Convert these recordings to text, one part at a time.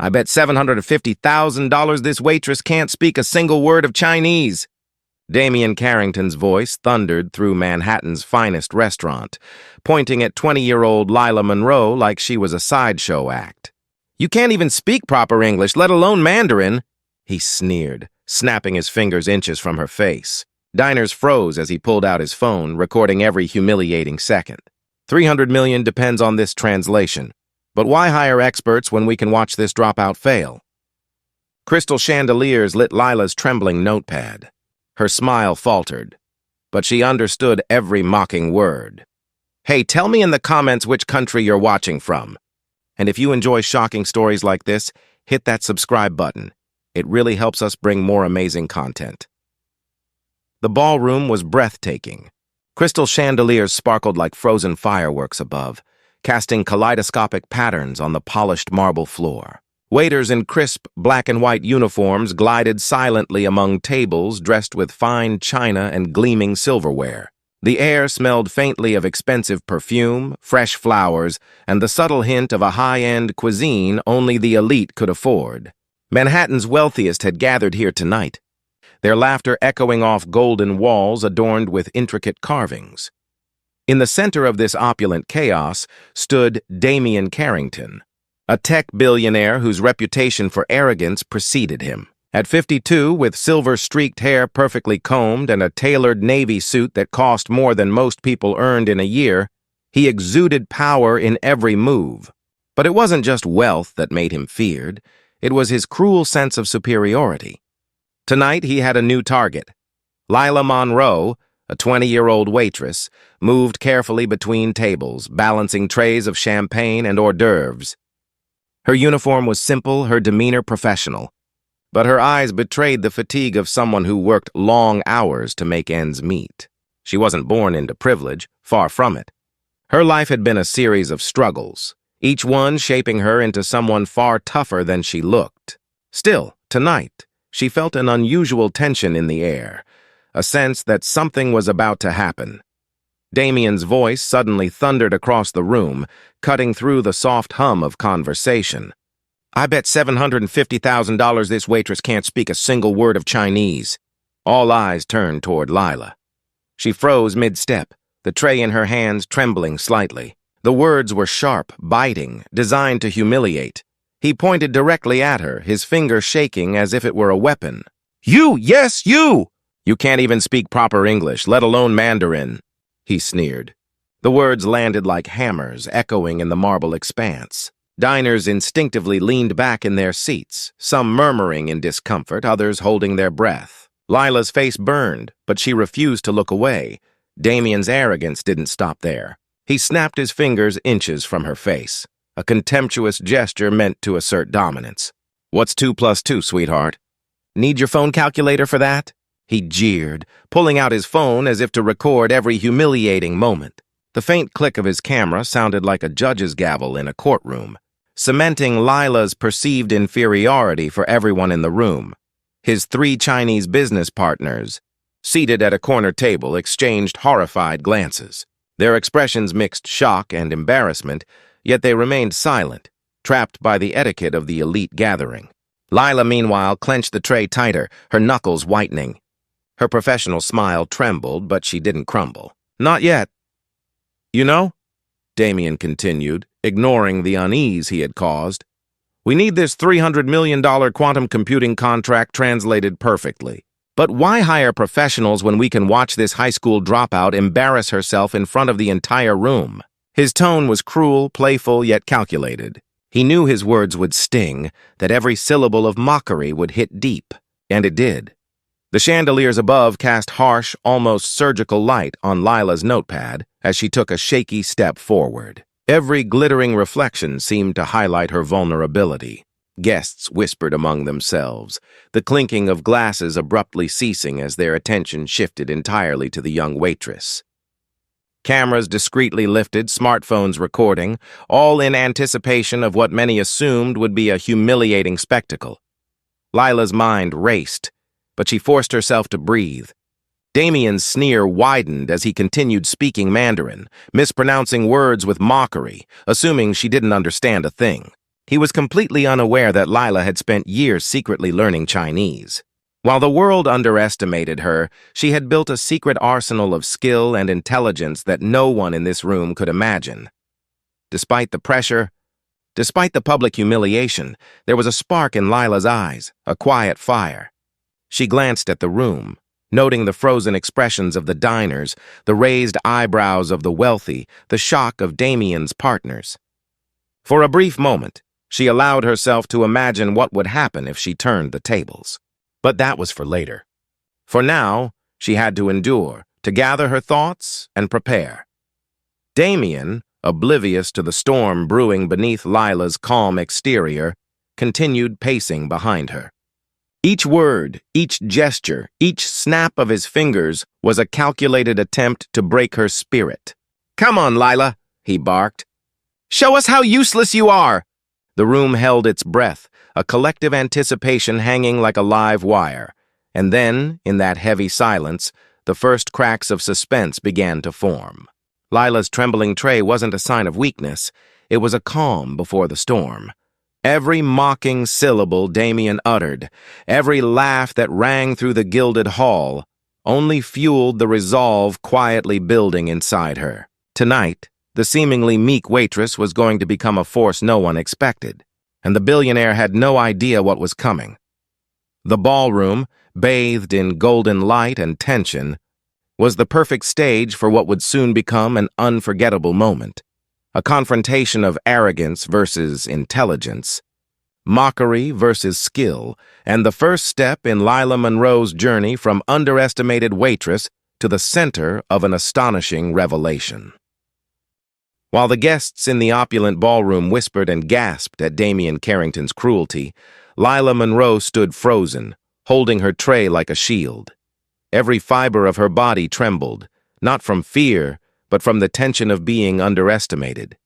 I bet $750,000 this waitress can't speak a single word of Chinese. Damian Carrington's voice thundered through Manhattan's finest restaurant, pointing at 20-year-old Lila Monroe like she was a sideshow act. You can't even speak proper English, let alone Mandarin, he sneered, snapping his fingers inches from her face. Diners froze as he pulled out his phone, recording every humiliating second. 300 million depends on this translation. But why hire experts when we can watch this dropout fail? Crystal chandeliers lit Lila's trembling notepad. Her smile faltered, but she understood every mocking word. Hey, tell me in the comments which country you're watching from. And if you enjoy shocking stories like this, hit that subscribe button. It really helps us bring more amazing content. The ballroom was breathtaking. Crystal chandeliers sparkled like frozen fireworks above, casting kaleidoscopic patterns on the polished marble floor. Waiters in crisp black and white uniforms glided silently among tables dressed with fine china and gleaming silverware. The air smelled faintly of expensive perfume, fresh flowers, and the subtle hint of a high-end cuisine only the elite could afford. Manhattan's wealthiest had gathered here tonight, their laughter echoing off golden walls adorned with intricate carvings. In the center of this opulent chaos stood Damian Carrington, a tech billionaire whose reputation for arrogance preceded him. At 52, with silver-streaked hair perfectly combed and a tailored navy suit that cost more than most people earned in a year, he exuded power in every move. But it wasn't just wealth that made him feared. It was his cruel sense of superiority. Tonight, he had a new target. Lila Monroe, a 20-year-old waitress, moved carefully between tables, balancing trays of champagne and hors d'oeuvres. Her uniform was simple, her demeanor professional, but her eyes betrayed the fatigue of someone who worked long hours to make ends meet. She wasn't born into privilege, far from it. Her life had been a series of struggles, each one shaping her into someone far tougher than she looked. Still, tonight, she felt an unusual tension in the air, a sense that something was about to happen. Damian's voice suddenly thundered across the room, cutting through the soft hum of conversation. I bet $750,000 this waitress can't speak a single word of Chinese. All eyes turned toward Lila. She froze mid-step, the tray in her hands trembling slightly. The words were sharp, biting, designed to humiliate. He pointed directly at her, his finger shaking as if it were a weapon. You! Yes, you! You can't even speak proper English, let alone Mandarin, he sneered. The words landed like hammers, echoing in the marble expanse. Diners instinctively leaned back in their seats, some murmuring in discomfort, others holding their breath. Lila's face burned, but she refused to look away. Damian's arrogance didn't stop there. He snapped his fingers inches from her face, a contemptuous gesture meant to assert dominance. What's 2 plus 2, sweetheart? Need your phone calculator for that? He jeered, pulling out his phone as if to record every humiliating moment. The faint click of his camera sounded like a judge's gavel in a courtroom, cementing Lila's perceived inferiority for everyone in the room. His 3 Chinese business partners, seated at a corner table, exchanged horrified glances. Their expressions mixed shock and embarrassment, yet they remained silent, trapped by the etiquette of the elite gathering. Lila, meanwhile, clenched the tray tighter, her knuckles whitening. Her professional smile trembled, but she didn't crumble. Not yet. You know, Damian continued, ignoring the unease he had caused, we need this $300 million quantum computing contract translated perfectly. But why hire professionals when we can watch this high school dropout embarrass herself in front of the entire room? His tone was cruel, playful, yet calculated. He knew his words would sting, that every syllable of mockery would hit deep, and it did. The chandeliers above cast harsh, almost surgical light on Lila's notepad as she took a shaky step forward. Every glittering reflection seemed to highlight her vulnerability. Guests whispered among themselves, the clinking of glasses abruptly ceasing as their attention shifted entirely to the young waitress. Cameras discreetly lifted, smartphones recording, all in anticipation of what many assumed would be a humiliating spectacle. Lila's mind raced, but she forced herself to breathe. Damian's sneer widened as he continued speaking Mandarin, mispronouncing words with mockery, assuming she didn't understand a thing. He was completely unaware that Lila had spent years secretly learning Chinese. While the world underestimated her, she had built a secret arsenal of skill and intelligence that no one in this room could imagine. Despite the pressure, despite the public humiliation, there was a spark in Lila's eyes, a quiet fire. She glanced at the room, noting the frozen expressions of the diners, the raised eyebrows of the wealthy, the shock of Damien's partners. For a brief moment, she allowed herself to imagine what would happen if she turned the tables. But that was for later. For now, she had to endure, to gather her thoughts and prepare. Damien, oblivious to the storm brewing beneath Lila's calm exterior, continued pacing behind her. Each word, each gesture, each snap of his fingers was a calculated attempt to break her spirit. "Come on, Lila," he barked. "Show us how useless you are!" The room held its breath, a collective anticipation hanging like a live wire. And then, in that heavy silence, the first cracks of suspense began to form. Lila's trembling tray wasn't a sign of weakness. It was a calm before the storm. Every mocking syllable Damien uttered, every laugh that rang through the gilded hall, only fueled the resolve quietly building inside her. Tonight, the seemingly meek waitress was going to become a force no one expected, and the billionaire had no idea what was coming. The ballroom, bathed in golden light and tension, was the perfect stage for what would soon become an unforgettable moment. A confrontation of arrogance versus intelligence, mockery versus skill, and the first step in Lila Monroe's journey from underestimated waitress to the center of an astonishing revelation. While the guests in the opulent ballroom whispered and gasped at Damien Carrington's cruelty, Lila Monroe stood frozen, holding her tray like a shield. Every fiber of her body trembled, not from fear, but from the tension of being underestimated.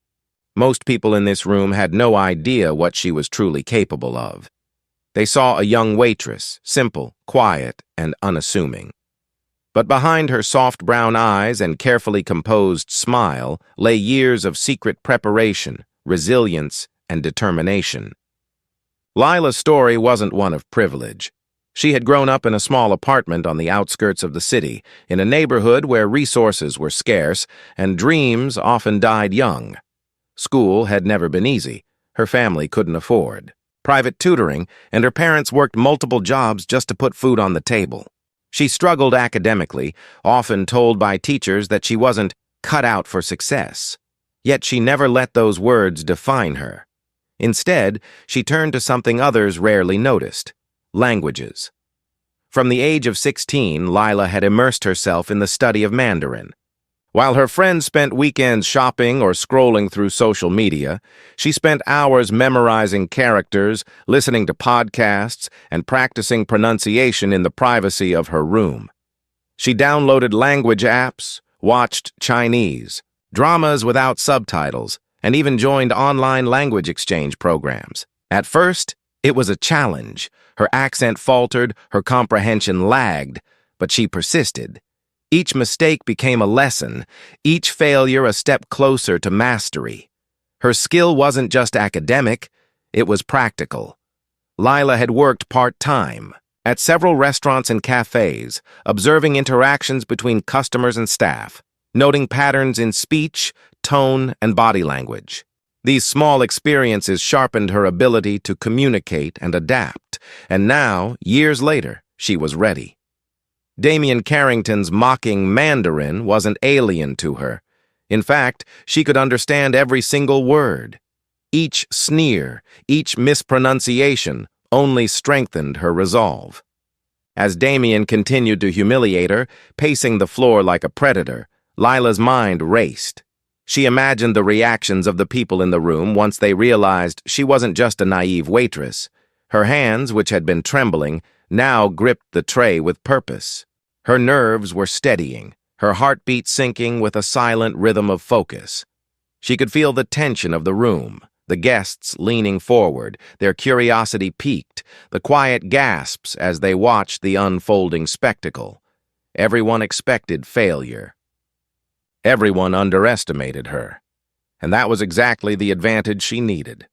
Most people in this room had no idea what she was truly capable of. They saw a young waitress, simple, quiet, and unassuming. But behind her soft brown eyes and carefully composed smile lay years of secret preparation, resilience, and determination. Lila's story wasn't one of privilege. She had grown up in a small apartment on the outskirts of the city, in a neighborhood where resources were scarce and dreams often died young. School had never been easy. Her family couldn't afford private tutoring, and her parents worked multiple jobs just to put food on the table. She struggled academically, often told by teachers that she wasn't cut out for success. Yet she never let those words define her. Instead, she turned to something others rarely noticed: languages. From the age of 16, Lila had immersed herself in the study of Mandarin. While her friends spent weekends shopping or scrolling through social media, she spent hours memorizing characters, listening to podcasts, and practicing pronunciation in the privacy of her room. She downloaded language apps, watched Chinese, dramas without subtitles, and even joined online language exchange programs. At first, it was a challenge. Her accent faltered, her comprehension lagged, but she persisted. Each mistake became a lesson, each failure a step closer to mastery. Her skill wasn't just academic, it was practical. Lila had worked part-time at several restaurants and cafes, observing interactions between customers and staff, noting patterns in speech, tone, and body language. These small experiences sharpened her ability to communicate and adapt, and now, years later, she was ready. Damien Carrington's mocking Mandarin wasn't alien to her. In fact, she could understand every single word. Each sneer, each mispronunciation only strengthened her resolve. As Damien continued to humiliate her, pacing the floor like a predator, Lila's mind raced. She imagined the reactions of the people in the room once they realized she wasn't just a naive waitress. Her hands, which had been trembling, now gripped the tray with purpose. Her nerves were steadying, her heartbeat sinking with a silent rhythm of focus. She could feel the tension of the room, the guests leaning forward, their curiosity piqued, the quiet gasps as they watched the unfolding spectacle. Everyone expected failure. Everyone underestimated her, and that was exactly the advantage she needed.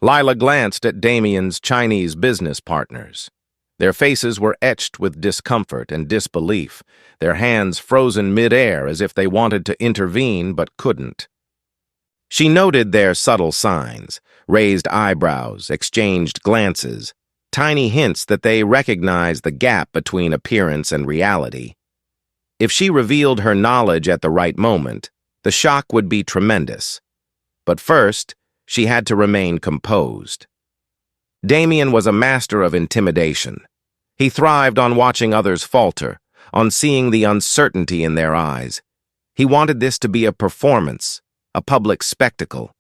Lila glanced at Damien's Chinese business partners. Their faces were etched with discomfort and disbelief, their hands frozen mid-air as if they wanted to intervene but couldn't. She noted their subtle signs, raised eyebrows, exchanged glances, tiny hints that they recognized the gap between appearance and reality. If she revealed her knowledge at the right moment, the shock would be tremendous. But first, she had to remain composed. Damien was a master of intimidation. He thrived on watching others falter, on seeing the uncertainty in their eyes. He wanted this to be a performance, a public spectacle.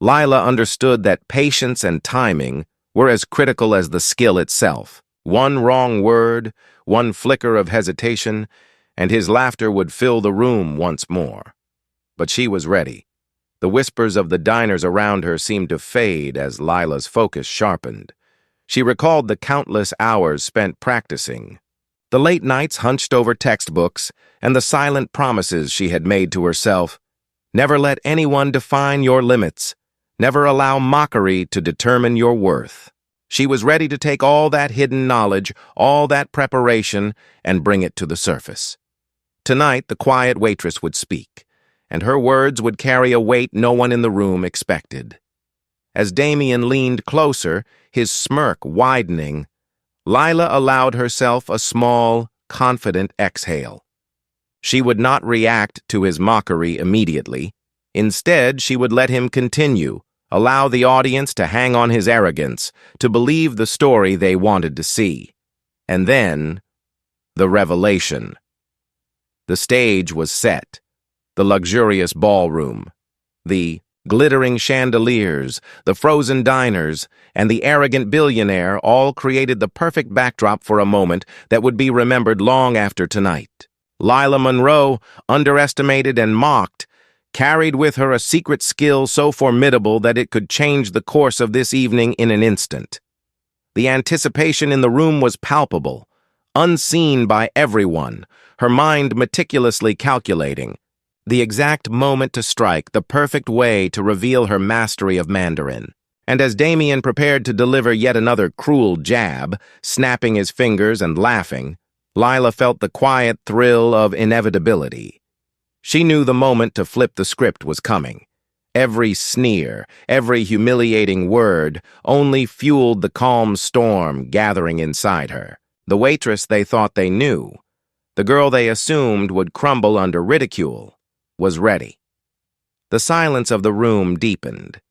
Lila understood that patience and timing were as critical as the skill itself. One wrong word, one flicker of hesitation, and his laughter would fill the room once more. But she was ready. The whispers of the diners around her seemed to fade as Lila's focus sharpened. She recalled the countless hours spent practicing, the late nights hunched over textbooks, and the silent promises she had made to herself. Never let anyone define your limits. Never allow mockery to determine your worth. She was ready to take all that hidden knowledge, all that preparation, and bring it to the surface. Tonight, the quiet waitress would speak, and her words would carry a weight no one in the room expected. As Damien leaned closer, his smirk widening, Lila allowed herself a small, confident exhale. She would not react to his mockery immediately. Instead, she would let him continue, allow the audience to hang on his arrogance, to believe the story they wanted to see. And then, the revelation. The stage was set. The luxurious ballroom, the glittering chandeliers, the frozen diners, and the arrogant billionaire all created the perfect backdrop for a moment that would be remembered long after tonight. Lila Monroe, underestimated and mocked, carried with her a secret skill so formidable that it could change the course of this evening in an instant. The anticipation in the room was palpable, unseen by everyone, her mind meticulously calculating the exact moment to strike, the perfect way to reveal her mastery of Mandarin. And as Damien prepared to deliver yet another cruel jab, snapping his fingers and laughing, Lila felt the quiet thrill of inevitability. She knew the moment to flip the script was coming. Every sneer, every humiliating word only fueled the calm storm gathering inside her. The waitress they thought they knew, the girl they assumed would crumble under ridicule, was ready. The silence of the room deepened.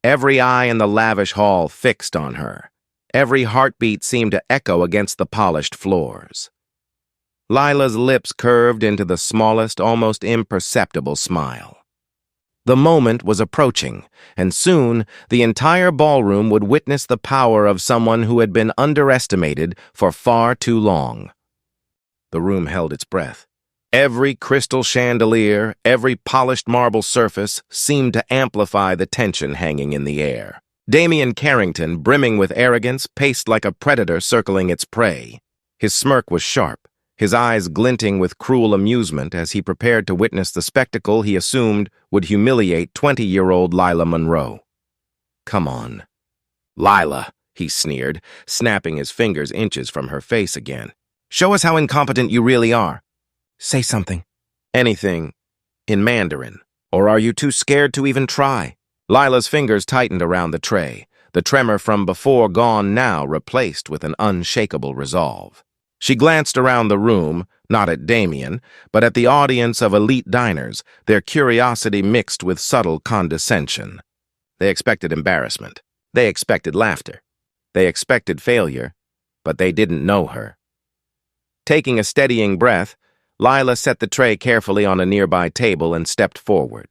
Every eye in the lavish hall fixed on her. Every heartbeat seemed to echo against the polished floors. Lila's lips curved into the smallest, almost imperceptible smile. The moment was approaching, and soon the entire ballroom would witness the power of someone who had been underestimated for far too long. The room held its breath. Every crystal chandelier, every polished marble surface seemed to amplify the tension hanging in the air. Damien Carrington, brimming with arrogance, paced like a predator circling its prey. His smirk was sharp, his eyes glinting with cruel amusement as he prepared to witness the spectacle he assumed would humiliate 20-year-old Lila Monroe. "Come on." "Lila," he sneered, snapping his fingers inches from her face again. "Show us how incompetent you really are. Say something." "Anything in Mandarin. Or are you too scared to even try?" Lila's fingers tightened around the tray, the tremor from before gone now replaced with an unshakable resolve. She glanced around the room, not at Damien, but at the audience of elite diners, their curiosity mixed with subtle condescension. They expected embarrassment. They expected laughter. They expected failure, but they didn't know her. Taking a steadying breath, Lila set the tray carefully on a nearby table and stepped forward.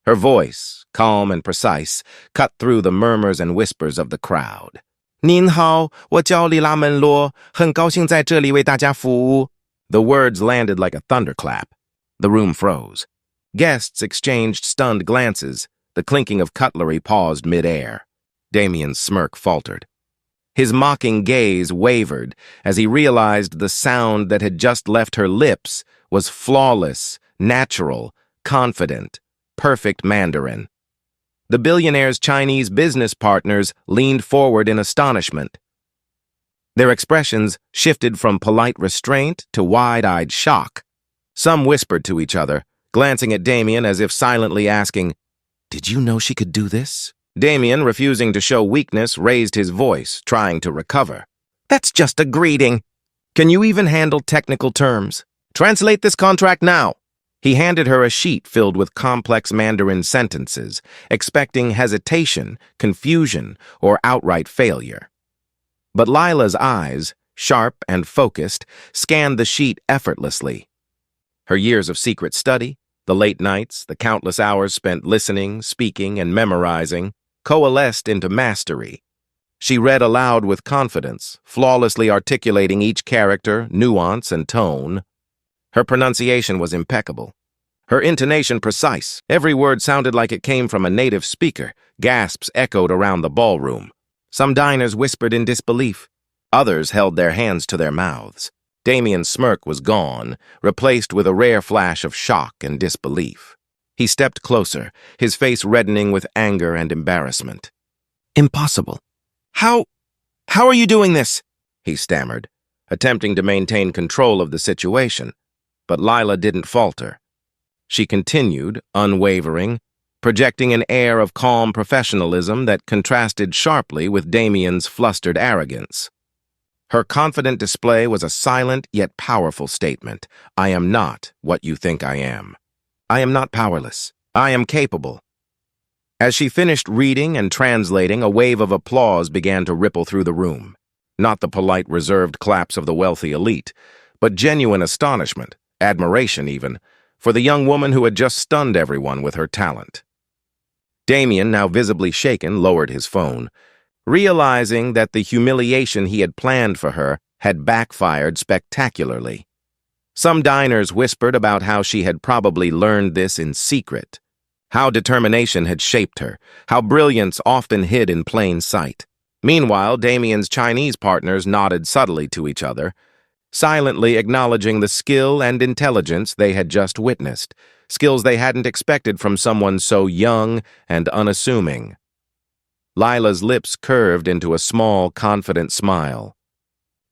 Her voice, calm and precise, cut through the murmurs and whispers of the crowd. "您好，我叫莉拉门罗，很高兴在这里为大家服务." The words landed like a thunderclap. The room froze. Guests exchanged stunned glances. The clinking of cutlery paused mid-air. Damien's smirk faltered. His mocking gaze wavered as he realized the sound that had just left her lips was flawless, natural, confident, perfect Mandarin. The billionaire's Chinese business partners leaned forward in astonishment. Their expressions shifted from polite restraint to wide-eyed shock. Some whispered to each other, glancing at Damien as if silently asking, "Did you know she could do this?" Damien, refusing to show weakness, raised his voice, trying to recover. "That's just a greeting. Can you even handle technical terms? Translate this contract now." He handed her a sheet filled with complex Mandarin sentences, expecting hesitation, confusion, or outright failure. But Lila's eyes, sharp and focused, scanned the sheet effortlessly. Her years of secret study, the late nights, the countless hours spent listening, speaking, and memorizing, coalesced into mastery. She read aloud with confidence, flawlessly articulating each character, nuance, and tone. Her pronunciation was impeccable. Her intonation precise. Every word sounded like it came from a native speaker. Gasps echoed around the ballroom. Some diners whispered in disbelief. Others held their hands to their mouths. Damien's smirk was gone, replaced with a rare flash of shock and disbelief. He stepped closer, his face reddening with anger and embarrassment. "Impossible. How are you doing this?" he stammered, attempting to maintain control of the situation. But Lila didn't falter. She continued, unwavering, projecting an air of calm professionalism that contrasted sharply with Damien's flustered arrogance. Her confident display was a silent yet powerful statement. "I am not what you think I am. I am not powerless. I am capable." As she finished reading and translating, a wave of applause began to ripple through the room. Not the polite, reserved claps of the wealthy elite, but genuine astonishment, admiration even, for the young woman who had just stunned everyone with her talent. Damien, now visibly shaken, lowered his phone, realizing that the humiliation he had planned for her had backfired spectacularly. Some diners whispered about how she had probably learned this in secret, how determination had shaped her, how brilliance often hid in plain sight. Meanwhile, Damien's Chinese partners nodded subtly to each other, silently acknowledging the skill and intelligence they had just witnessed, skills they hadn't expected from someone so young and unassuming. Lila's lips curved into a small, confident smile.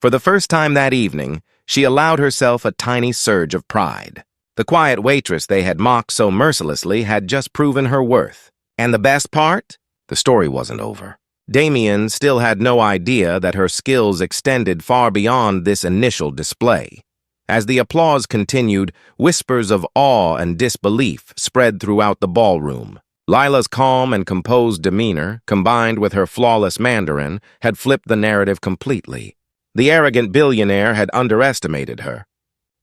For the first time that evening, she allowed herself a tiny surge of pride. The quiet waitress they had mocked so mercilessly had just proven her worth. And the best part? The story wasn't over. Damien still had no idea that her skills extended far beyond this initial display. As the applause continued, whispers of awe and disbelief spread throughout the ballroom. Lila's calm and composed demeanor, combined with her flawless Mandarin, had flipped the narrative completely. The arrogant billionaire had underestimated her,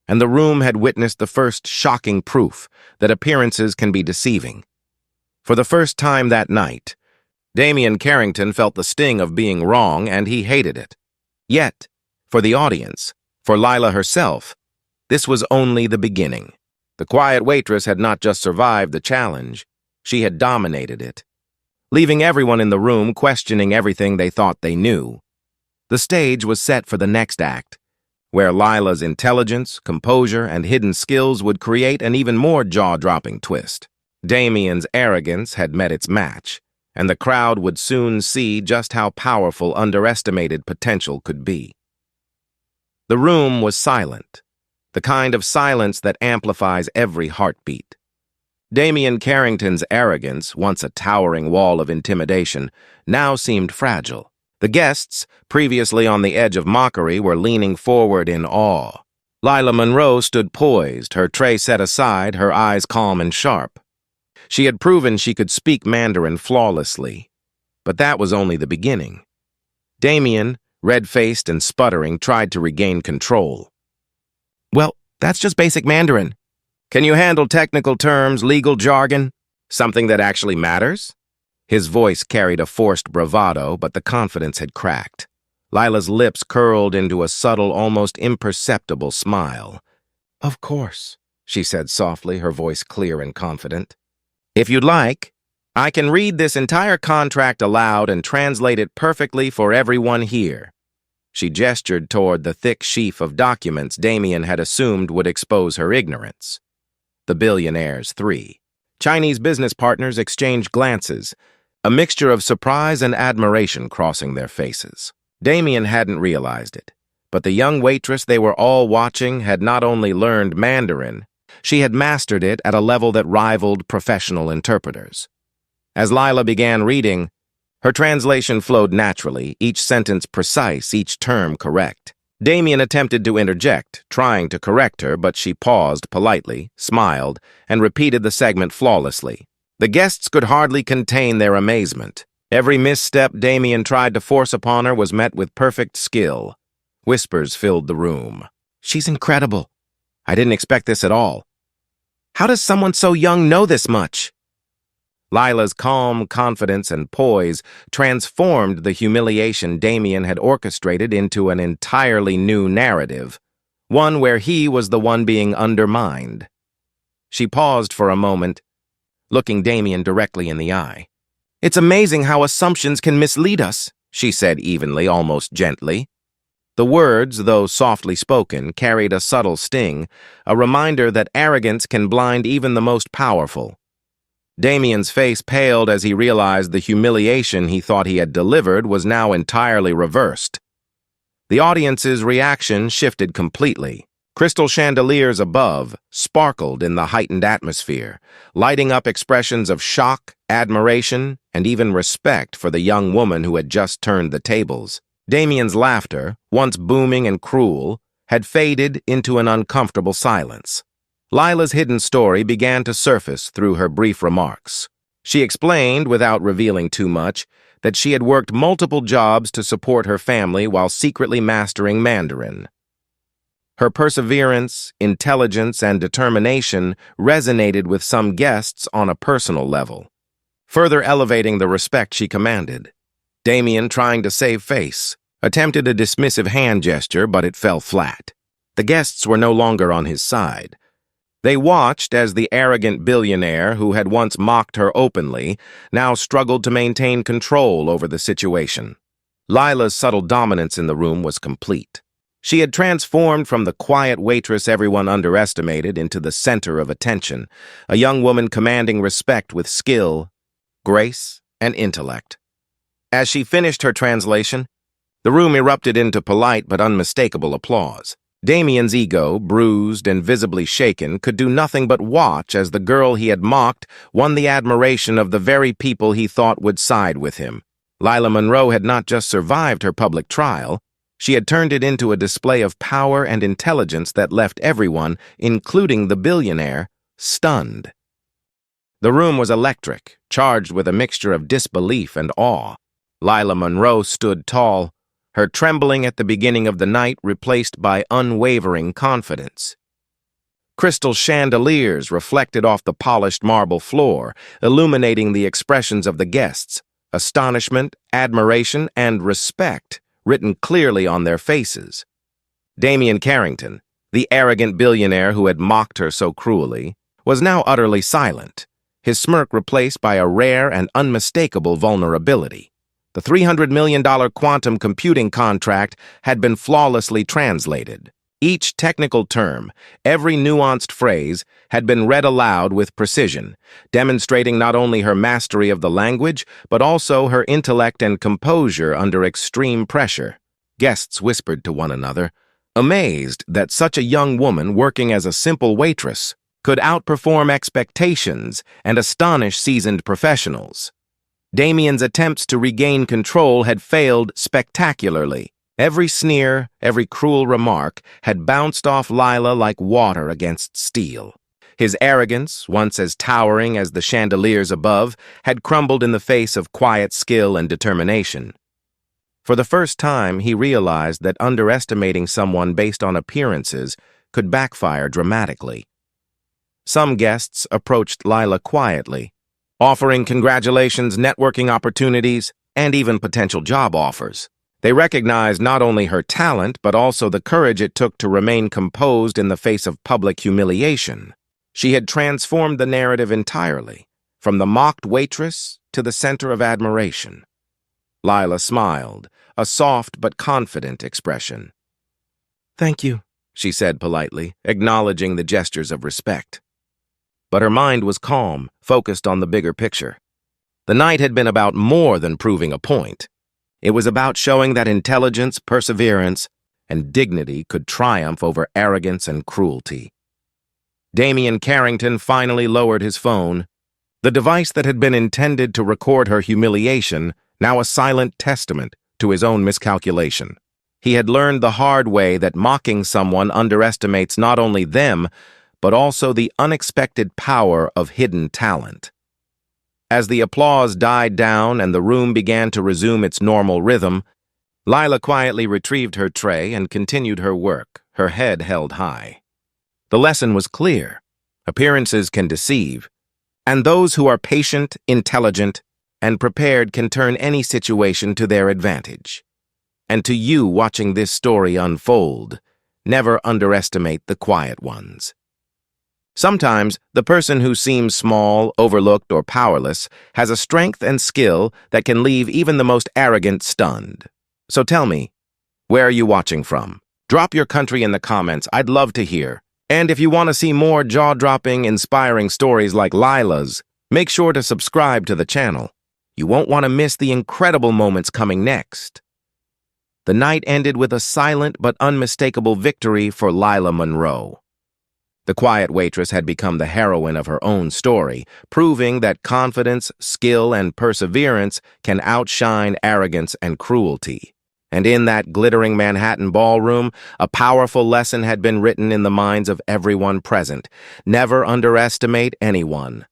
and the room had witnessed the first shocking proof that appearances can be deceiving. For the first time that night, Damien Carrington felt the sting of being wrong, and he hated it. Yet, for the audience, for Lila herself, this was only the beginning. The quiet waitress had not just survived the challenge, she had dominated it, leaving everyone in the room questioning everything they thought they knew. The stage was set for the next act, where Lila's intelligence, composure, and hidden skills would create an even more jaw-dropping twist. Damien's arrogance had met its match, and the crowd would soon see just how powerful underestimated potential could be. The room was silent, the kind of silence that amplifies every heartbeat. Damien Carrington's arrogance, once a towering wall of intimidation, now seemed fragile. The guests, previously on the edge of mockery, were leaning forward in awe. Lila Monroe stood poised, her tray set aside, her eyes calm and sharp. She had proven she could speak Mandarin flawlessly, but that was only the beginning. Damien, red-faced and sputtering, tried to regain control. "Well, that's just basic Mandarin. Can you handle technical terms, legal jargon? Something that actually matters?" His voice carried a forced bravado, but the confidence had cracked. Lila's lips curled into a subtle, almost imperceptible smile. "Of course," she said softly, her voice clear and confident. "If you'd like, I can read this entire contract aloud and translate it perfectly for everyone here." She gestured toward the thick sheaf of documents Damien had assumed would expose her ignorance. The billionaires 3. Chinese business partners exchanged glances, a mixture of surprise and admiration crossing their faces. Damien hadn't realized it, but the young waitress they were all watching had not only learned Mandarin, she had mastered it at a level that rivaled professional interpreters. As Lila began reading, her translation flowed naturally, each sentence precise, each term correct. Damien attempted to interject, trying to correct her, but she paused politely, smiled, and repeated the segment flawlessly. The guests could hardly contain their amazement. Every misstep Damien tried to force upon her was met with perfect skill. Whispers filled the room. "She's incredible. I didn't expect this at all. How does someone so young know this much?" Lila's calm confidence and poise transformed the humiliation Damien had orchestrated into an entirely new narrative, one where he was the one being undermined. She paused for a moment, looking Damien directly in the eye. "It's amazing how assumptions can mislead us," she said evenly, almost gently. The words, though softly spoken, carried a subtle sting, a reminder that arrogance can blind even the most powerful. Damien's face paled as he realized the humiliation he thought he had delivered was now entirely reversed. The audience's reaction shifted completely. Crystal chandeliers above sparkled in the heightened atmosphere, lighting up expressions of shock, admiration, and even respect for the young woman who had just turned the tables. Damien's laughter, once booming and cruel, had faded into an uncomfortable silence. Lila's hidden story began to surface through her brief remarks. She explained, without revealing too much, that she had worked multiple jobs to support her family while secretly mastering Mandarin. Her perseverance, intelligence, and determination resonated with some guests on a personal level, further elevating the respect she commanded. Damien, trying to save face, attempted a dismissive hand gesture, but it fell flat. The guests were no longer on his side. They watched as the arrogant billionaire who had once mocked her openly now struggled to maintain control over the situation. Lila's subtle dominance in the room was complete. She had transformed from the quiet waitress everyone underestimated into the center of attention, a young woman commanding respect with skill, grace, and intellect. As she finished her translation, the room erupted into polite but unmistakable applause. Damien's ego, bruised and visibly shaken, could do nothing but watch as the girl he had mocked won the admiration of the very people he thought would side with him. Lila Monroe had not just survived her public trial, she had turned it into a display of power and intelligence that left everyone, including the billionaire, stunned. The room was electric, charged with a mixture of disbelief and awe. Lila Monroe stood tall, her trembling at the beginning of the night replaced by unwavering confidence. Crystal chandeliers reflected off the polished marble floor, illuminating the expressions of the guests, astonishment, admiration, and respect written clearly on their faces. Damien Carrington, the arrogant billionaire who had mocked her so cruelly, was now utterly silent, his smirk replaced by a rare and unmistakable vulnerability. The $300 million quantum computing contract had been flawlessly translated. Each technical term, every nuanced phrase, had been read aloud with precision, demonstrating not only her mastery of the language, but also her intellect and composure under extreme pressure. Guests whispered to one another, amazed that such a young woman working as a simple waitress could outperform expectations and astonish seasoned professionals. Damien's attempts to regain control had failed spectacularly. Every sneer, every cruel remark had bounced off Lila like water against steel. His arrogance, once as towering as the chandeliers above, had crumbled in the face of quiet skill and determination. For the first time, he realized that underestimating someone based on appearances could backfire dramatically. Some guests approached Lila quietly, offering congratulations, networking opportunities, and even potential job offers. They recognized not only her talent, but also the courage it took to remain composed in the face of public humiliation. She had transformed the narrative entirely, from the mocked waitress to the center of admiration. Lila smiled, a soft but confident expression. "Thank you," she said politely, acknowledging the gestures of respect. But her mind was calm, focused on the bigger picture. The night had been about more than proving a point. It was about showing that intelligence, perseverance, and dignity could triumph over arrogance and cruelty. Damian Carrington finally lowered his phone, the device that had been intended to record her humiliation, now a silent testament to his own miscalculation. He had learned the hard way that mocking someone underestimates not only them, but also the unexpected power of hidden talent. As the applause died down and the room began to resume its normal rhythm, Lila quietly retrieved her tray and continued her work, her head held high. The lesson was clear. Appearances can deceive, and those who are patient, intelligent, and prepared can turn any situation to their advantage. And to you watching this story unfold, never underestimate the quiet ones. Sometimes, the person who seems small, overlooked, or powerless has a strength and skill that can leave even the most arrogant stunned. So tell me, where are you watching from? Drop your country in the comments. I'd love to hear. And if you want to see more jaw-dropping, inspiring stories like Lila's, make sure to subscribe to the channel. You won't want to miss the incredible moments coming next. The night ended with a silent but unmistakable victory for Lila Monroe. The quiet waitress had become the heroine of her own story, proving that confidence, skill, and perseverance can outshine arrogance and cruelty. And in that glittering Manhattan ballroom, a powerful lesson had been written in the minds of everyone present. Never underestimate anyone,